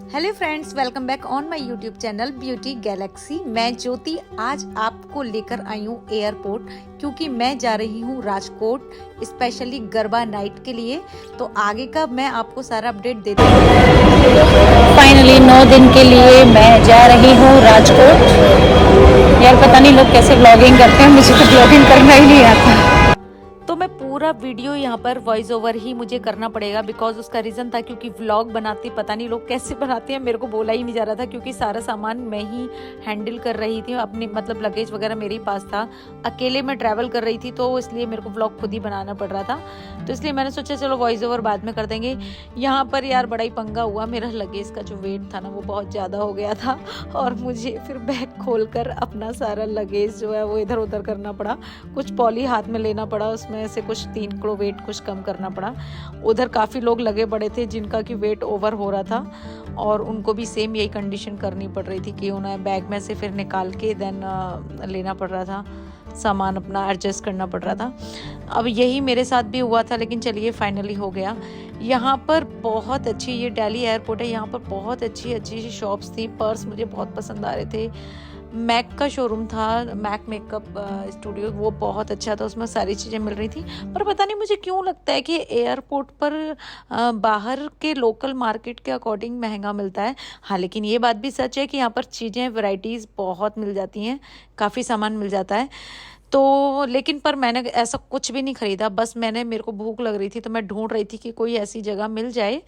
Hello friends, welcome back on my YouTube channel beauty Galaxy. मैं ज्योति आज आपको लेकर आई हूँ एयरपोर्ट, क्योंकि मैं जा रही हूँ राजकोट स्पेशली गरबा नाइट के लिए। तो आगे का मैं आपको सारा अपडेट देती हूँ। फाइनली 9 दिन के लिए मैं जा रही हूँ राजकोट। यार पता नहीं लोग कैसे व्लॉगिंग करते हैं, मुझे तो व्लॉगिंग करना ही नहीं आता। तो मैं पूरा वीडियो यहाँ पर वॉइस ओवर ही मुझे करना पड़ेगा, बिकॉज उसका रीज़न था क्योंकि व्लॉग बनाते पता नहीं लोग कैसे बनाते हैं, मेरे को बोला ही नहीं जा रहा था क्योंकि सारा सामान मैं ही हैंडल कर रही थी। अपने मतलब लगेज वगैरह मेरे ही पास था, अकेले मैं ट्रैवल कर रही थी, तो इसलिए मेरे को व्लॉग खुद ही बनाना पड़ रहा था। तो इसलिए मैंने सोचा चलो वॉइस ओवर बाद में कर देंगे। यहाँ पर यार बड़ा ही पंगा हुआ, मेरा लगेज का जो वेट था ना वो बहुत ज़्यादा हो गया था और मुझे फिर बैग खोल कर अपना सारा लगेज जो है वो इधर उधर करना पड़ा। कुछ पॉली हाथ में लेना पड़ा, उसमें से कुछ 3 किलो वेट कुछ कम करना पड़ा। उधर काफ़ी लोग लगे पड़े थे जिनका कि वेट ओवर हो रहा था और उनको भी सेम यही कंडीशन करनी पड़ रही थी कि उन्हें बैग में से फिर निकाल के देन लेना पड़ रहा था, सामान अपना एडजस्ट करना पड़ रहा था। अब यही मेरे साथ भी हुआ था, लेकिन चलिए फाइनली हो गया। यहाँ पर बहुत अच्छी, ये दिल्ली एयरपोर्ट है, यहाँ पर बहुत अच्छी अच्छी शॉप्स थी। पर्स मुझे बहुत पसंद आ रहे थे। मैक का शोरूम था, मैक मेकअप स्टूडियो, वो बहुत अच्छा था, उसमें सारी चीज़ें मिल रही थी। पर पता नहीं मुझे क्यों लगता है कि एयरपोर्ट पर बाहर के लोकल मार्केट के अकॉर्डिंग महंगा मिलता है। हाँ, लेकिन ये बात भी सच है कि यहाँ पर चीज़ें वैरायटीज़ बहुत मिल जाती हैं, काफ़ी सामान मिल जाता है। तो लेकिन पर मैंने ऐसा कुछ भी नहीं ख़रीदा, बस मेरे को भूख लग रही थी तो मैं ढूंढ रही थी कि कोई ऐसी जगह मिल जाए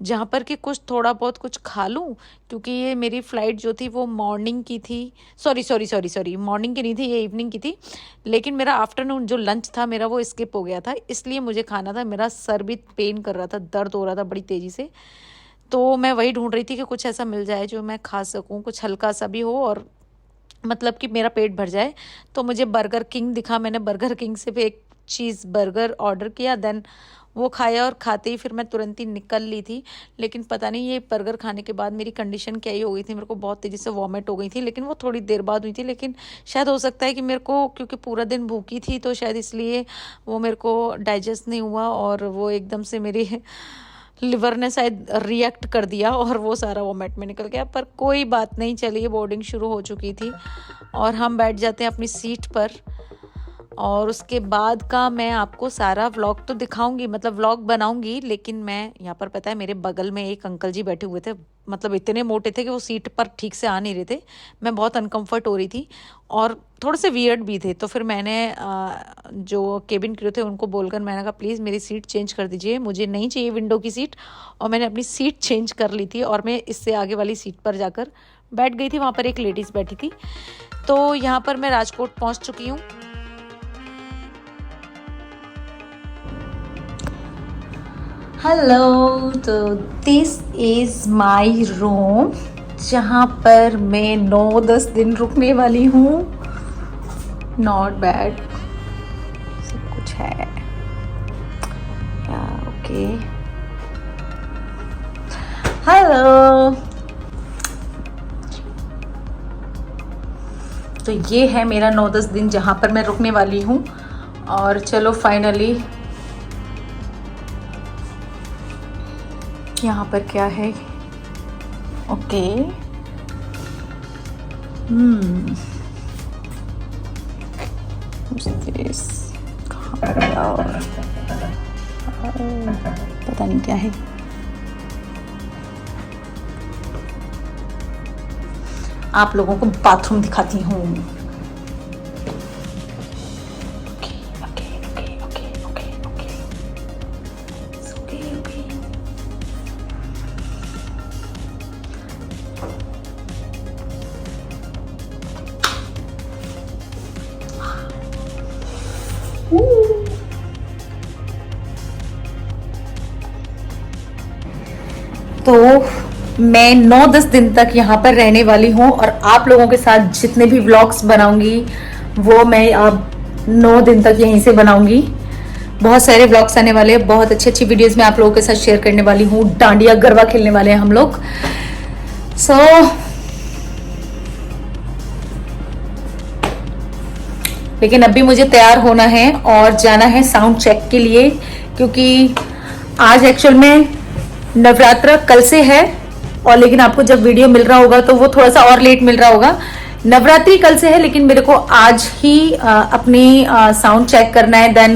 जहाँ पर कि कुछ थोड़ा बहुत कुछ खा लूँ, क्योंकि ये मेरी फ़्लाइट जो थी वो मॉर्निंग की थी। सॉरी मॉर्निंग की नहीं थी, ये इवनिंग की थी। लेकिन मेरा आफ्टरनून जो लंच था मेरा वो स्किप हो गया था, इसलिए मुझे खाना था। मेरा सर भी पेन कर रहा था, दर्द हो रहा था बड़ी तेज़ी से। तो मैं वही ढूंढ रही थी कि कुछ ऐसा मिल जाए जो मैं खा सकूँ, कुछ हल्का सा भी हो और मतलब कि मेरा पेट भर जाए। तो मुझे बर्गर किंग दिखा, मैंने बर्गर किंग से भी एक चीज़ बर्गर ऑर्डर किया, देन वो खाया और खाते ही फिर मैं तुरंत ही निकल ली थी। लेकिन पता नहीं ये बर्गर खाने के बाद मेरी कंडीशन क्या ही हो गई थी, मेरे को बहुत तेज़ी से वॉमिट हो गई थी, लेकिन वो थोड़ी देर बाद हुई थी। लेकिन शायद हो सकता है कि मेरे को, क्योंकि पूरा दिन भूखी थी, तो शायद इसलिए वो मेरे को डाइजेस्ट नहीं हुआ और वो एकदम से मेरी लिवर ने शायद रिएक्ट कर दिया और वो सारा वोमिट में निकल गया। पर कोई बात नहीं, चलिए बोर्डिंग शुरू हो चुकी थी और हम बैठ जाते हैं अपनी सीट पर। और उसके बाद का मैं आपको सारा व्लॉग तो दिखाऊंगी, मतलब व्लॉग बनाऊंगी। लेकिन मैं यहाँ पर, पता है, मेरे बगल में एक अंकल जी बैठे हुए थे, मतलब इतने मोटे थे कि वो सीट पर ठीक से आ नहीं रहे थे। मैं बहुत अनकंफर्ट हो रही थी और थोड़े से वियर्ड भी थे। तो फिर मैंने जो केबिन क्रू थे उनको बोलकर मैंने कहा प्लीज़ मेरी सीट चेंज कर दीजिए, मुझे नहीं चाहिए विंडो की सीट। और मैंने अपनी सीट चेंज कर ली थी और मैं इससे आगे वाली सीट पर जाकर बैठ गई थी। वहाँ पर एक लेडीज़ बैठी थी। तो यहाँ पर मैं राजकोट पहुँच चुकी हूँ। हेलो, तो दिस इज़ माय रूम, जहाँ पर मैं 9-10 दिन रुकने वाली हूँ। नॉट बैड, सब कुछ है। Okay, hello. तो ये है मेरा 9-10 दिन जहाँ पर मैं रुकने वाली हूँ। और चलो फाइनली यहाँ पर क्या है। ओके, पता नहीं क्या है। आप लोगों को बाथरूम दिखाती हूँ। तो मैं 9-10 दिन तक यहाँ पर रहने वाली हूँ और आप लोगों के साथ जितने भी व्लॉग्स बनाऊंगी वो मैं अब 9 दिन तक यहीं से बनाऊंगी। बहुत सारे व्लॉग्स आने वाले हैं, बहुत अच्छी अच्छी वीडियोस मैं आप लोगों के साथ शेयर करने वाली हूँ। डांडिया गरबा खेलने वाले हैं हम लोग। लेकिन अभी मुझे तैयार होना है और जाना है साउंड चेक के लिए, क्योंकि आज एक्चुअल में नवरात्र कल से है और लेकिन आपको जब वीडियो मिल रहा होगा तो वो थोड़ा सा और लेट मिल रहा होगा। नवरात्रि कल से है, लेकिन मेरे को आज ही अपनी साउंड चेक करना है, देन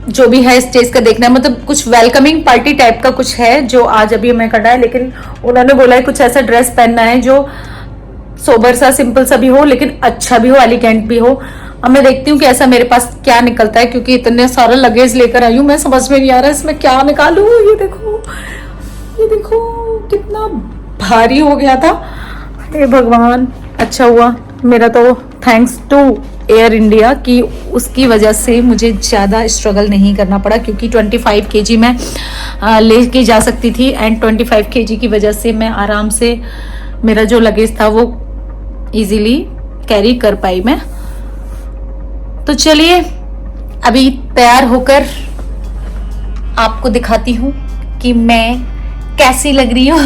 जो भी है स्टेज का देखना है, मतलब कुछ वेलकमिंग पार्टी टाइप का कुछ है जो आज अभी हमें करना है। लेकिन उन्होंने बोला है कुछ ऐसा ड्रेस पहनना है जो सोबर सा, सिंपल सा भी हो, लेकिन अच्छा भी हो, एलिगेंट भी हो। अब मैं देखती हूँ कि ऐसा मेरे पास क्या निकलता है, क्योंकि इतने सारा लगेज लेकर आई हूँ, मैं समझ में नहीं आ रहा है इसमें क्या निकालूं। ये देखो कितना भारी हो गया था। हे भगवान, अच्छा हुआ मेरा तो थैंक्स टू एयर इंडिया की उसकी वजह से मुझे ज़्यादा स्ट्रगल नहीं करना पड़ा, क्योंकि 25 kg मैं लेके जा सकती थी एंड 25 kg की वजह से मैं आराम से मेरा जो लगेज था वो इजीली कैरी कर पाई मैं। तो चलिए अभी तैयार होकर आपको दिखाती हूँ कि मैं कैसी लग रही हूँ।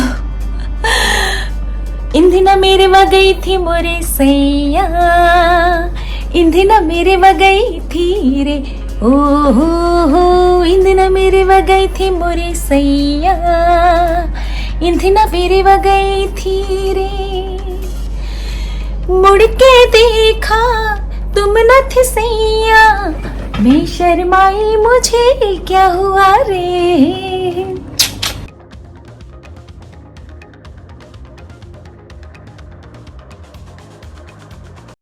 इंदिना मेरे व गई थी मोरे सैया, इंदिना मेरे व गई थी रे, ओ हो इंदिना मेरे व गई थी मोरे सैया, इंदिना मेरे व गई थी रे। मुड़ के देखा तुम न थे सैया, मैं शर्माई मुझे क्या हुआ रे।